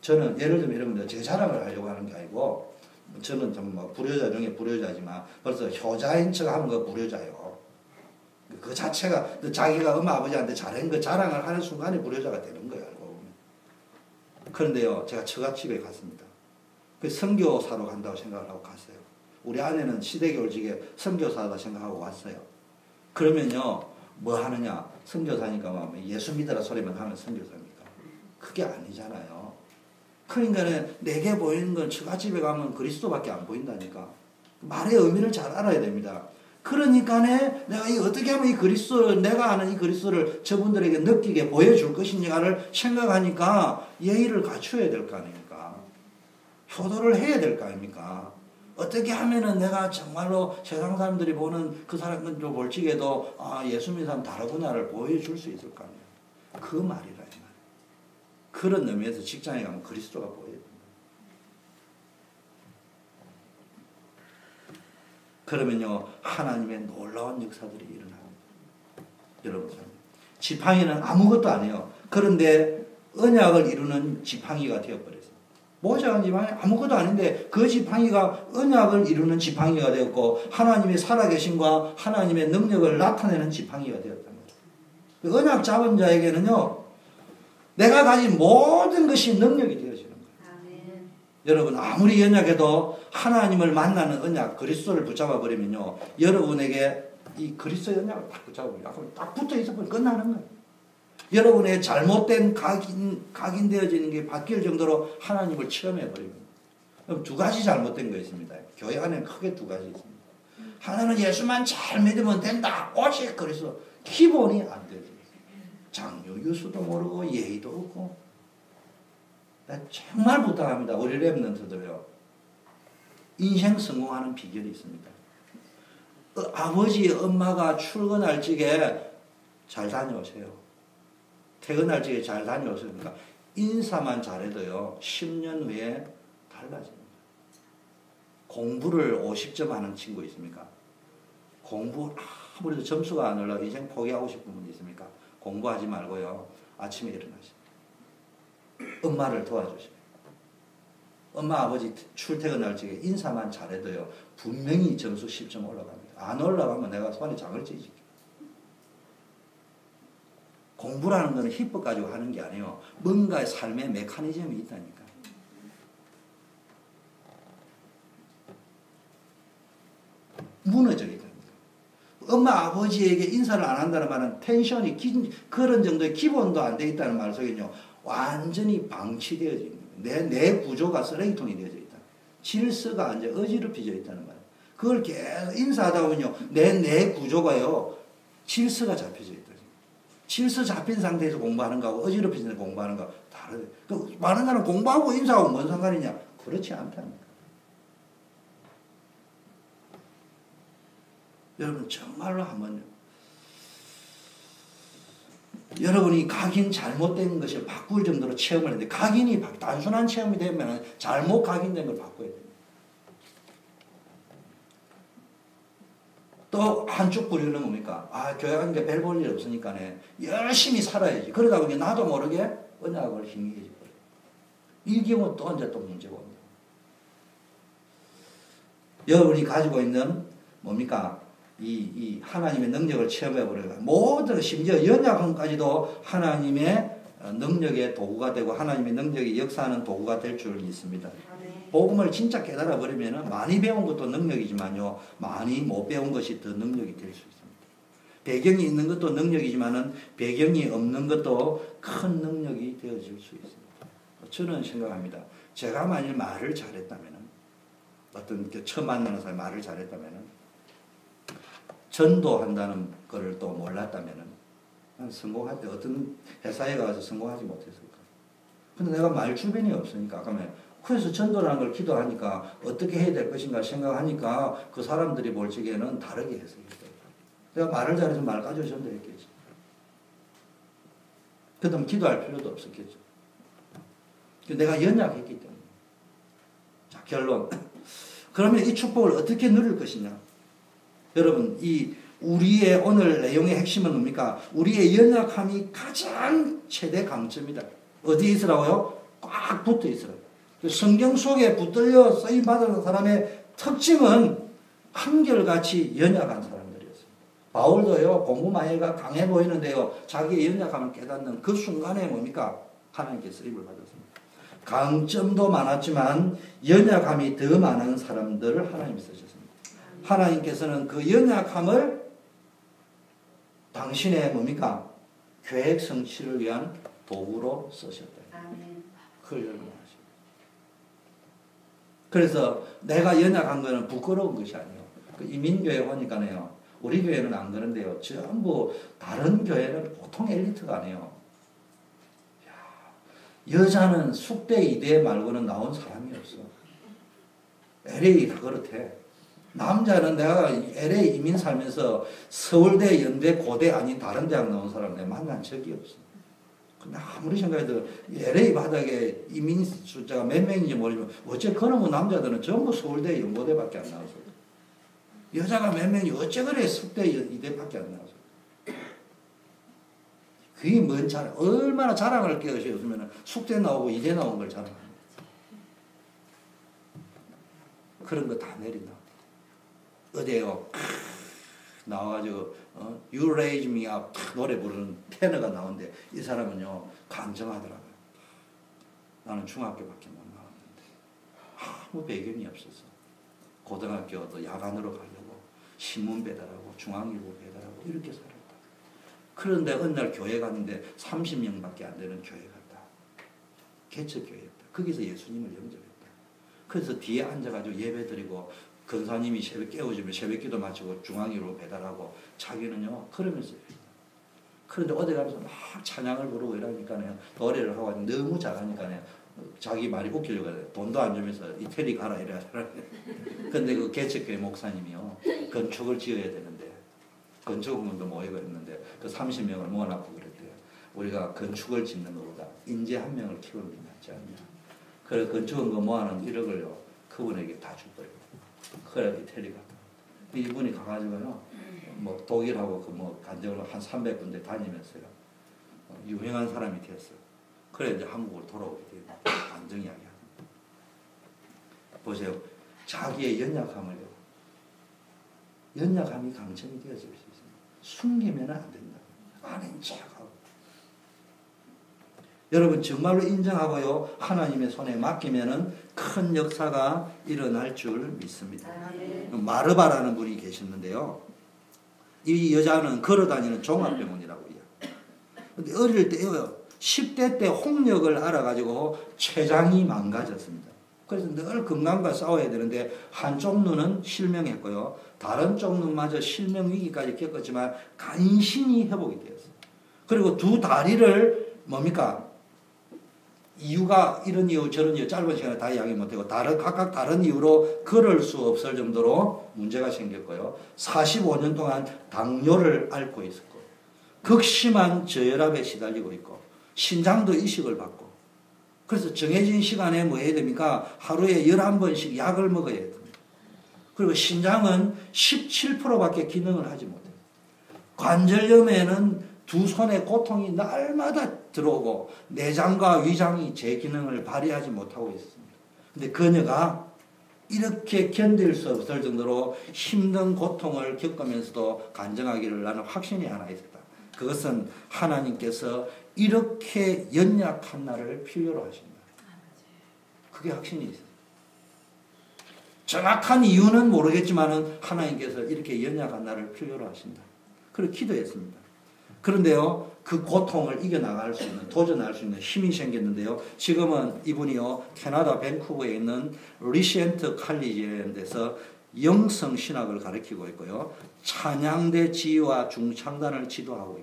저는 예를 들면 이런 겁니다. 제 자랑을 하려고 하는 게 아니고 저는 좀 뭐 불효자 중에 불효자지만 벌써 효자인 척 하는 거 불효자예요. 그 자체가 자기가 엄마 아버지한테 잘한 거 자랑을 하는 순간에 불효자가 되는 거예요. 알고 보면. 그런데요, 제가 처갓집에 갔습니다. 그 선교사로 간다고 생각을 하고 갔어요. 우리 아내는 시대교울직에 선교사다 생각하고 왔어요. 그러면요, 뭐 하느냐? 선교사니까 막 예수 믿으라 소리만 하면 선교사입니까? 그게 아니잖아요. 그러니까 내게 보이는 건 처갓집에 가면 그리스도밖에 안 보인다니까. 말의 의미를 잘 알아야 됩니다. 그러니까 내가 어떻게 하면 이 그리스도를, 내가 아는 이 그리스도를 저분들에게 느끼게 보여줄 것인가를 생각하니까 예의를 갖춰야 될 거 아닙니까? 효도를 해야 될 거 아닙니까? 어떻게 하면은 내가 정말로 세상 사람들이 보는 그 사람은 좀 볼지게도 예수 믿는 사람 다르구나를 보여줄 수 있을 거 아니에요. 그 말이라 이 말. 그런 의미에서 직장에 가면 그리스도가 보여야 됩니다. 그러면요, 하나님의 놀라운 역사들이 일어납니다. 여러분, 지팡이는 아무것도 안 해요. 그런데 언약을 이루는 지팡이가 되어버렸어요. 모자란 지팡이 아무것도 아닌데 그 지팡이가 언약을 이루는 지팡이가 되었고 하나님의 살아계심과 하나님의 능력을 나타내는 지팡이가 되었단 말이에요. 언약 잡은 자에게는요, 내가 가진 모든 것이 능력이 되어지는 거예요. 아멘. 여러분, 아무리 연약해도 하나님을 만나는 언약, 그리스도를 붙잡아 버리면요, 여러분에게 이 그리스도의 언약을 딱 붙잡아 버리면 딱 붙어 있어버리면 끝나는 거예요. 여러분의 잘못된 각인되어지는 게 바뀔 정도로 하나님을 체험해 버립니다. 두 가지 잘못된 거 있습니다. 교회 안에 크게 두 가지 있습니다. 하나는 예수만 잘 믿으면 된다. 오직 그리스도. 기본이 안 되죠. 장유 유수도 모르고 예의도 없고. 정말 부탁합니다. 우리 랩런트들요. 인생 성공하는 비결이 있습니다. 아버지, 엄마가 출근할 적에 잘 다녀오세요. 퇴근할 적에 잘 다녀오십니까? 인사만 잘해도요, 10년 후에 달라집니다. 공부를 50점 하는 친구 있습니까? 공부 아무래도 점수가 안 올라가 인생 포기하고 싶은 분 있습니까? 공부하지 말고요, 아침에 일어나십니다. 엄마를 도와주십니다. 엄마, 아버지 출퇴근할 적에 인사만 잘해도요, 분명히 점수 10점 올라갑니다. 안 올라가면 내가 손에 장을 찌지. 공부라는 것은 희법 가지고 하는 게 아니에요. 뭔가의 삶의 메커니즘이 있다니까. 무너져 있다니까. 엄마, 아버지에게 인사를 안 한다는 말은 텐션이 그런 정도의 기본도 안 돼 있다는 말 속에는요, 완전히 방치되어져 있는 거예요. 내 구조가 쓰레기통이 되어져 있다. 질서가 이제 어지럽혀져 있다는 말이에요. 그걸 계속 인사하다 보면요, 내 구조가요, 질서가 잡혀져 있다. 질서 잡힌 상태에서 공부하는 거하고 어지럽힌 상태에서 공부하는 거하고 다르대. 그 많은 사람은 공부하고 인사하고 뭔 상관이냐? 그렇지 않다니까. 여러분, 정말로 한번 여러분이 각인 잘못된 것을 바꿀 정도로 체험을 했는데, 각인이 단순한 체험이 되면 잘못 각인된 걸 바꿔야 됩니다. 또 한쪽 부류는 뭡니까? 교회 가는 게 별 볼 일 없으니까 열심히 살아야지. 그러다 보니 나도 모르게 언약을 희미해져 버려요. 이 경우 또 이제 또 문제가 옵니다. 여러분이 가지고 있는 뭡니까? 이 하나님의 능력을 체험해 버려요. 모든, 심지어 연약함까지도 하나님의 능력의 도구가 되고 하나님의 능력이 역사하는 도구가 될 줄 믿습니다. 복음을 진짜 깨달아 버리면 많이 배운 것도 능력이지만요, 많이 못 배운 것이 더 능력이 될 수 있습니다. 배경이 있는 것도 능력이지만은 배경이 없는 것도 큰 능력이 되어질 수 있습니다. 저는 생각합니다. 제가 만일 말을 잘했다면은, 어떤 처음 만나는 사람이 말을 잘했다면은, 전도한다는 것을 또 몰랐다면은, 성공할 때 어떤 회사에 가서 성공하지 못했을 거예요. 근데 내가 말 주변이 없으니까, 그러면 그래서 전도라는 걸 기도하니까 어떻게 해야 될 것인가 생각하니까 그 사람들이 볼 적에는 다르게 해석했어요. 내가 말을 잘해서 말 가지고 전도했겠지. 그다음 기도할 필요도 없었겠죠. 내가 연약했기 때문에. 자, 결론. 그러면 이 축복을 어떻게 누릴 것이냐? 여러분, 이 우리의 오늘 내용의 핵심은 뭡니까? 우리의 연약함이 가장 최대 강점이다. 어디에 있으라고요? 꽉 붙어 있어요. 성경 속에 붙들려 쓰임받은 사람의 특징은 한결같이 연약한 사람들이었어요. 바울도요, 공부 마이가 강해 보이는데요, 자기의 연약함을 깨닫는 그 순간에 뭡니까? 하나님께 쓰임을 받았습니다. 강점도 많았지만 연약함이 더 많은 사람들을 하나님이 쓰셨습니다. 하나님께서는 그 연약함을 당신의 뭡니까? 계획 성취를 위한 도구로 쓰셨다. 그걸 여러분 아십니다. 그래서 내가 연약한 거는 부끄러운 것이 아니에요. 그 이민교회 오니까요, 우리 교회는 안 그런데요, 전부 다른 교회는 보통 엘리트가 아니에요. 여자는 숙대 이대 말고는 나온 사람이 없어. LA 다 그렇대. 남자는 내가 LA 이민 살면서 서울대, 연대, 고대 아닌 다른 대학 나온 사람 내가 만난 적이 없어. 근데 아무리 생각해도 LA 바닥에 이민 숫자가 몇 명인지 모르지만 어째 그놈의 남자들은 전부 서울대, 연고대밖에 안 나와서. 여자가 몇 명이 어째 그래 숙대, 이대밖에 안 나와서. 그게 뭔 자랑, 얼마나 자랑할 게 없으면 숙대 나오고 이대 나온 걸 자랑합니다. 그런 거 다 내린다. 어디에요? 나와가지고 You Raise Me Up 노래 부르는 테너가 나오는데 이 사람은요 감정하더라고요. 나는 중학교밖에 못 나왔는데 아무 배경이 없었어. 고등학교도 야간으로 가려고 신문 배달하고 중앙일보 배달하고 이렇게 살았다. 그런데 어느 날 교회 갔는데 30명밖에 안 되는 교회 갔다. 개척교회였다. 거기서 예수님을 영접했다. 그래서 뒤에 앉아가지고 예배 드리고 근사님이 새벽 깨워주면 새벽기도 마치고 중앙일보 배달하고 자기는요 그러면서. 그런데 어디 가면서 막 찬양을 부르고 이러니까요 노래를 하고 너무 잘하니까요 자기 말이 웃기려고 해요. 돈도 안 주면서 이태리 가라 이래 하더라고요. 근데 그 개척교회 목사님이요 건축을 지어야 되는데 건축원금도 모이고 있는데 그 30명을 모아놓고 그랬대요. 우리가 건축을 짓는 것보다 인재 한 명을 키우는 게 낫지 않냐. 그래서 건축원금 모아놓은 1억을요 그분에게 다 줬더라고요. 그래 이태리가 이분이 가가지고요 뭐 독일하고 그 뭐 간접으로 한 300군데 다니면서요 유명한 사람이 되었어요. 그래 이제 한국으로 돌아오게 돼요. 안정 이야기 보세요. 자기의 연약함을요 연약함이 강점이 되어질 수 있습니다. 숨기면 안 된다. 아는 척하고 여러분 정말로 인정하고요 하나님의 손에 맡기면은 큰 역사가 일어날 줄 믿습니다. 마르바라는 분이 계셨는데요. 이 여자는 걸어다니는 종합병원이라고 해요. 근데 어릴 때요 10대 때 홍역을 알아가지고 췌장이 망가졌습니다. 그래서 늘 건강과 싸워야 되는데 한쪽 눈은 실명했고요. 다른 쪽 눈마저 실명 위기까지 겪었지만 간신히 회복이 되었어요. 그리고 두 다리를 뭡니까? 이유가 이런 이유 저런 이유 짧은 시간에 다 이야기 못하고 각각 다른 이유로 걸을 수 없을 정도로 문제가 생겼고요. 45년 동안 당뇨를 앓고 있었고 극심한 저혈압에 시달리고 있고 신장도 이식을 받고 그래서 정해진 시간에 뭐 해야 됩니까? 하루에 11번씩 약을 먹어야 됩니다. 그리고 신장은 17%밖에 기능을 하지 못해요. 관절염에는 두 손에 고통이 날마다 들어오고 내장과 위장이 제 기능을 발휘하지 못하고 있습니다. 근데 그녀가 이렇게 견딜 수 없을 정도로 힘든 고통을 겪으면서도 간증하기를 나는 확신이 하나 있었다. 그것은 하나님께서 이렇게 연약한 나를 필요로 하신다. 그게 확신이 있어요. 정확한 이유는 모르겠지만 하나님께서 이렇게 연약한 나를 필요로 하신다. 그렇게 기도했습니다. 그런데요, 그 고통을 이겨나갈 수 있는, 도전할 수 있는 힘이 생겼는데요. 지금은 이분이요, 캐나다 밴쿠버에 있는 리시엔트 칼리지라는 데서 영성 신학을 가르치고 있고요. 찬양대 지휘와 중창단을 지도하고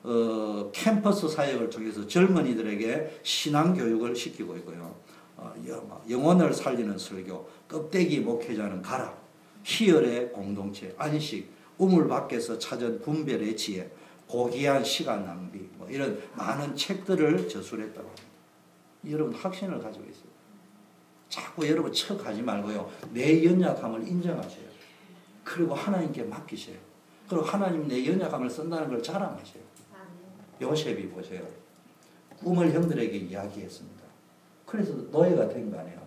있고, 캠퍼스 사역을 통해서 젊은이들에게 신앙교육을 시키고 있고요. 영혼을 살리는 설교, 껍데기 목회자는 가라, 희열의 공동체, 안식, 우물 밖에서 찾은 분별의 지혜, 고귀한 시간 낭비, 뭐 이런 많은 책들을 저술했다고 합니다. 여러분 확신을 가지고 있어요. 자꾸 여러분 척하지 말고요. 내 연약함을 인정하세요. 그리고 하나님께 맡기세요. 그리고 하나님 내 연약함을 쓴다는 걸 자랑하세요. 요셉이 보세요. 꿈을 형들에게 이야기했습니다. 그래서 노예가 된 거 아니에요.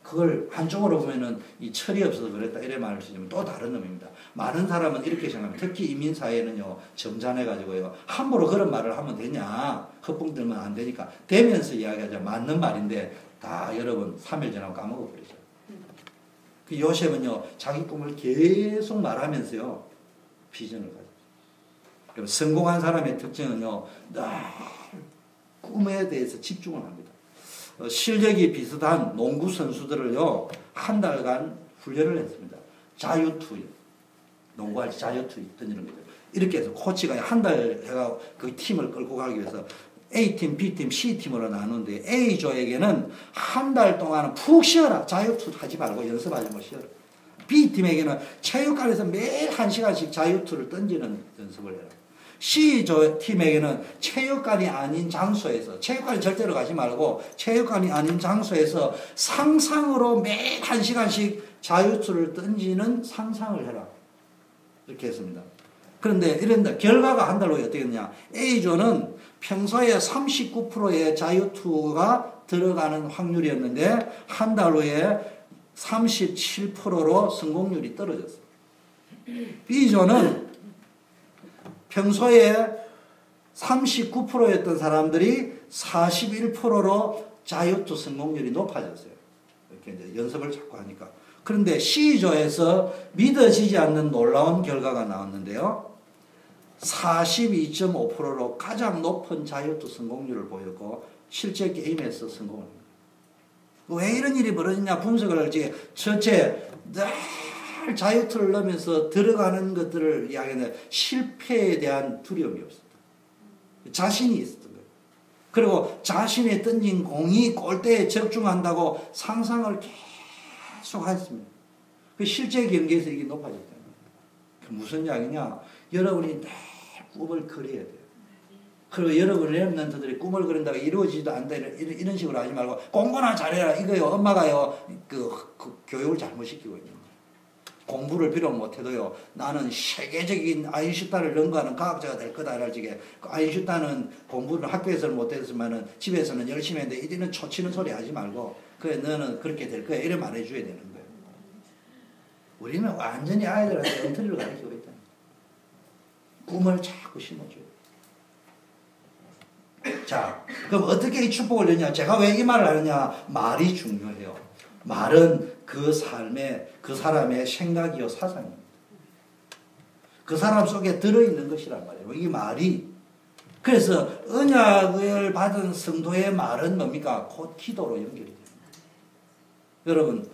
그걸 한쪽으로 보면은 이 철이 없어서 그랬다 이래 말할 수 있지만 또 다른 의미입니다. 많은 사람은 이렇게 생각합니다. 특히 이민사회는요 점잖해가지고요 함부로 그런 말을 하면 되냐, 헛봉 들면 안 되니까 되면서 이야기하자. 맞는 말인데 다 여러분 3일 지나고 까먹어버리죠. 그 요셉은요 자기 꿈을 계속 말하면서요 비전을 가졌어요. 성공한 사람의 특징은요 늘 꿈에 대해서 집중을 합니다. 실력이 비슷한 농구 선수들을요 한 달간 훈련을 했습니다. 자유투, 농구할 때 자유투 던지는 거죠. 이렇게 해서 코치가 한 달 해가 그 팀을 끌고 가기 위해서 A팀, B팀, C팀으로 나누는데 A조에게는 한 달 동안은 푹 쉬어라. 자유투 하지 말고 연습하지 말고 쉬어라. B팀에게는 체육관에서 매일 1시간씩 자유투를 던지는 연습을 해라. C조 팀에게는 체육관이 아닌 장소에서, 체육관에 절대로 가지 말고 체육관이 아닌 장소에서 상상으로 매일 1시간씩 자유투를 던지는 상상을 해라. 이렇게 했습니다. 그런데 이런데 결과가 한 달 후에 어떻게 됐냐. A조는 평소에 39%의 자유투가 들어가는 확률이었는데 한 달 후에 37%로 성공률이 떨어졌어요. B조는 평소에 39%였던 사람들이 41%로 자유투 성공률이 높아졌어요. 이렇게 이제 연습을 자꾸 하니까. 그런데 C조에서 믿어지지 않는 놀라운 결과가 나왔는데요. 42.5%로 가장 높은 자유투 성공률을 보였고 실제 게임에서 성공합니다. 왜 이런 일이 벌어지냐 분석을 할지 첫째 늘 자유투를 넣으면서 들어가는 것들을 이야기하는데 실패에 대한 두려움이 없었다. 자신이 있었던 거예요. 그리고 자신의 던진 공이 골대에 적중한다고 상상을 계속 했습니다. 그 실제 경기에서 이게 높아졌다는 거예요. 무슨 이야기냐? 여러분이 늘 꿈을 그려야 돼요. 그리고 여러분의 랩런트들이 꿈을 그린다고 이루어지지도 않다 이런 식으로 하지 말고 공부나 잘해라 이거요. 엄마가요 그 교육을 잘못시키고 있는 거예요. 공부를 비록 못해도요 나는 세계적인 아인슈타인을 능가하는 과학자가 될 거다 이랄지게 아인슈타인은 공부를 학교에서는 못했지만은 집에서는 열심히 했는데 이제는 초치는 소리 하지 말고 그래 너는 그렇게 될 거야 이래 말해줘야 되는 거예요. 우리는 완전히 아이들한테 엉터리를 가르치고 있다. 꿈을 자꾸 심어줘요. 자, 그럼 어떻게 이 축복을 넣냐? 제가 왜 이 말을 하느냐? 말이 중요해요. 말은 그 삶의, 그 사람의 생각이요, 사상입니다. 그 사람 속에 들어있는 것이란 말이에요. 이 말이. 그래서 언약을 받은 성도의 말은 뭡니까? 곧 기도로 연결이 됩니다. 여러분,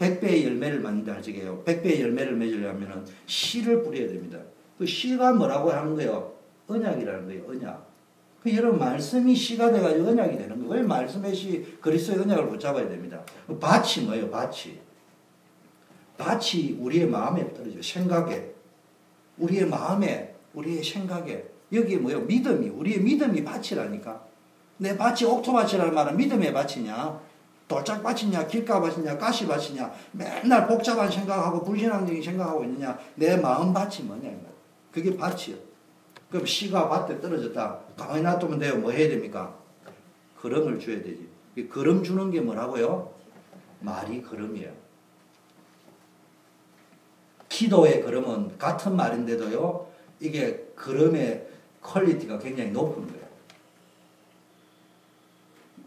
100배의 열매를 맺는다 할지게요. 100배의 열매를 맺으려면 씨를 뿌려야 됩니다. 그 씨가 뭐라고 하는 거예요? 언약이라는 거예요, 언약. 그 여러분 말씀이 씨가 돼가지고 언약이 되는 거예요. 왜 말씀의 씨 그리스도의 언약을 붙잡아야 됩니다. 밭이 뭐예요? 밭이 우리의 마음에 떨어져요. 생각에. 우리의 마음에, 우리의 생각에. 여기에 뭐예요? 믿음이. 우리의 믿음이 밭이라니까. 내 밭이 옥토밭이라는 말은 믿음의 밭이냐? 돌짝밭이냐? 길가밭이냐? 가시밭이냐? 맨날 복잡한 생각하고 불신앙적인 생각하고 있느냐? 내 마음 밭이 뭐냐? 그게 밭이요. 그럼 씨가 밭에 떨어졌다. 가만히 놔두면 돼요. 뭐 해야 됩니까? 걸음을 줘야 되지. 걸음 주는 게 뭐라고요? 말이 걸음이에요. 기도의 걸음은 같은 말인데도요. 이게 걸음의 퀄리티가 굉장히 높은 거예요.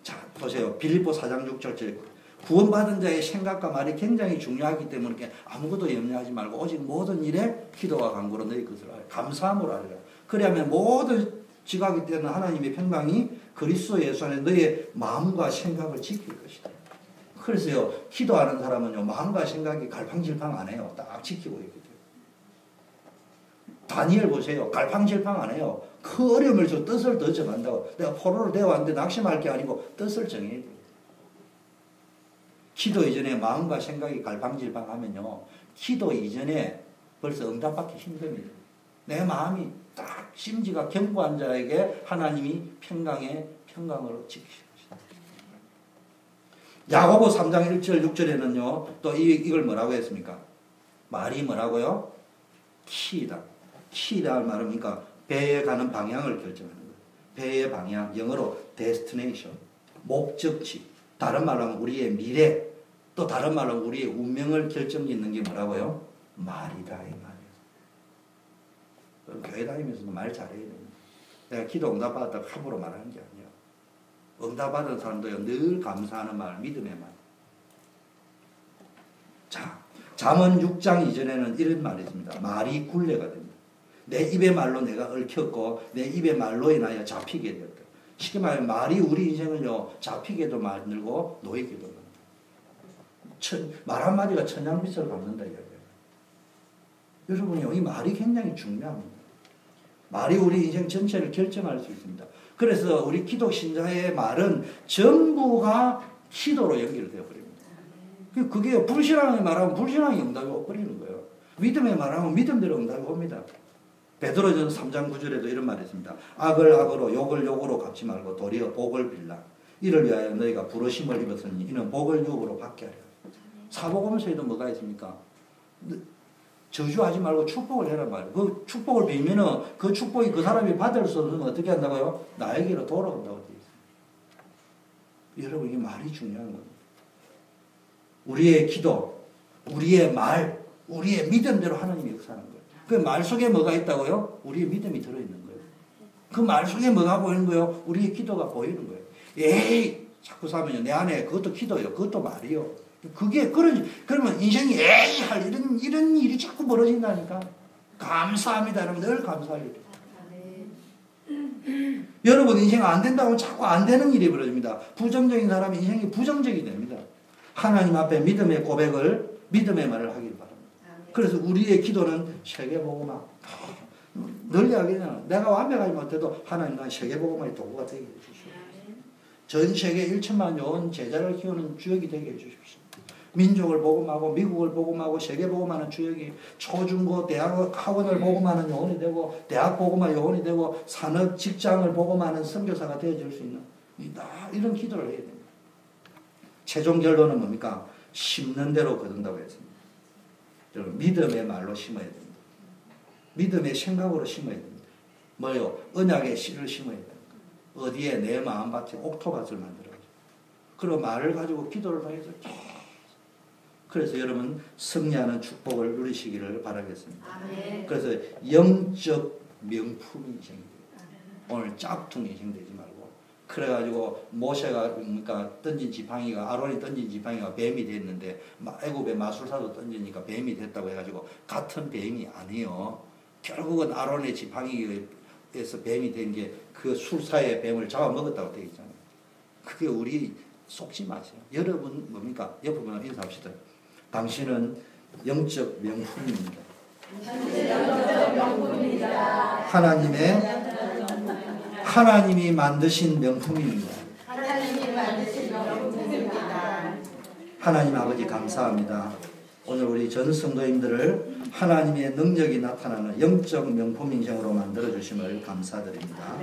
자, 보세요. 빌립보 4장 6절 구원받은 자의 생각과 말이 굉장히 중요하기 때문에 아무것도 염려하지 말고 오직 모든 일에 기도와 간구로 너희 것을 감사함으로 하리라. 그러면 모든 지각이 되는 하나님의 평강이 그리스도 예수 안에 너의 마음과 생각을 지킬 것이다. 그래서요, 기도하는 사람은요, 마음과 생각이 갈팡질팡 안 해요. 딱 지키고 있거든요. 다니엘 보세요. 갈팡질팡 안 해요. 그 어려움을 줘 뜻을 더 정한다고. 내가 포로를 되어왔는데 낙심할 게 아니고 뜻을 정해야 돼요. 기도 이전에 마음과 생각이 갈팡질팡 하면요, 기도 이전에 벌써 응답받기 힘듭니다. 내 마음이 딱 심지가 견고한 자에게 하나님이 평강으로 지키실 것이다. 야고보 3장 1절 6절에는요. 또 이걸 뭐라고 했습니까? 말이 뭐라고요? 키이다. 키이다 할 말은 그러니까 배에 가는 방향을 결정하는 거예요. 배의 방향, 영어로 destination, 목적지. 다른 말로 하면 우리의 미래, 또 다른 말로 하면 우리의 운명을 결정짓는 게 뭐라고요? 말이다 이 말이에요. 교회 다니면서도 말 잘해야 됩니다. 내가 기도 응답 받았다고 함부로 말하는 게 아니에요. 응답 받은 사람도요 늘 감사하는 말, 믿음의 말. 자, 잠언 6장 이전에는 이런 말이 있습니다. 말이 굴레가 됩니다. 내 입의 말로 내가 얽혔고 내 입의 말로 인하여 잡히게 되었다. 쉽게 말하면 말이 우리 인생을요 잡히게도 만들고 놓이게도 만든다. 말 한마디가 천냥빚을 갚는다 이거예요. 여러분요 이 말이 굉장히 중요합니다. 말이 우리 인생 전체를 결정할 수 있습니다. 그래서 우리 기독 신자의 말은 전부가 기도로 연결되어 버립니다. 그게 불신앙의 말하면 불신앙의 응답이 오버리는 거예요. 믿음의 말하면 믿음대로 응답이 옵니다. 베드로전 3장 9절에도 이런 말이 있습니다. 악을 악으로 욕을 욕으로 갚지 말고 도리어 복을 빌라. 이를 위하여 너희가 부르심을 입었으니 이는 복을 유업으로 받게 하려. 사복음서에도 뭐가 있습니까? 저주하지 말고 축복을 해란 말이에요. 그 축복을 빌면은 그 축복이 그 사람이 받을 수 없으면 어떻게 한다고요? 나에게로 돌아온다고 되어 있습니다. 여러분 이게 말이 중요한 겁니다. 우리의 기도, 우리의 말, 우리의 믿음대로 하나님이 역사하는 거예요. 그 말 속에 뭐가 있다고요? 우리의 믿음이 들어있는 거예요. 그 말 속에 뭐가 보이는 거예요? 우리의 기도가 보이는 거예요. 에이 자꾸 사면요 내 안에 그것도 기도요, 그것도 말이요. 그게 그러면 인생이 에이 할 이런 일이 자꾸 벌어진다니까. 감사합니다. 여러분 늘 감사해요. 여러분 인생 안 된다고 자꾸 안 되는 일이 벌어집니다. 부정적인 사람이 인생이 부정적이 됩니다. 하나님 앞에 믿음의 고백을 믿음의 말을 하길 바랍니다. 그래서 우리의 기도는 세계복음화. 늘 이야기하잖아. 내가 완벽하지 못해도 하나님 난 세계복음화의 도구가 되게 해주십시오. 전 세계 1천만 원 제자를 키우는 주역이 되게 해주십시오. 민족을 복음하고 미국을 복음하고 세계 복음하는 주역이 초중고 대학 학원을 복음하는 요원이 되고 대학 복음화 요원이 되고 산업 직장을 복음하는 선교사가 되어줄 수 있는 이런 기도를 해야 됩니다. 최종 결론은 뭡니까? 심는 대로 거둔다고 했습니다. 여러분 믿음의 말로 심어야 됩니다. 믿음의 생각으로 심어야 됩니다. 뭐요? 언약의 씨를 심어야 됩니다. 어디에? 내 마음밭에 옥토밭을 만들어야죠. 그리고 말을 가지고 기도를 통해서 그래서 여러분 승리하는 축복을 누리시기를 바라겠습니다. 아멘. 그래서 영적 명품 인생이 돼요. 오늘 짝퉁 인생 되지 말고 그래가지고 모세가 그러니까 던진 지팡이가 아론이 던진 지팡이가 뱀이 됐는데 애굽의 마술사도 던지니까 뱀이 됐다고 해가지고 같은 뱀이 아니에요. 결국은 아론의 지팡이에서 뱀이 된 게 그 술사의 뱀을 잡아먹었다고 되어 있잖아요. 그게 우리 속지 마세요. 여러분 뭡니까? 옆에 보면 인사합시다. 당신은 영적 명품입니다. 하나님이 만드신 명품입니다. 하나님 아버지 감사합니다. 오늘 우리 전 성도님들을 하나님의 능력이 나타나는 영적 명품 인생으로 만들어 주심을 감사드립니다.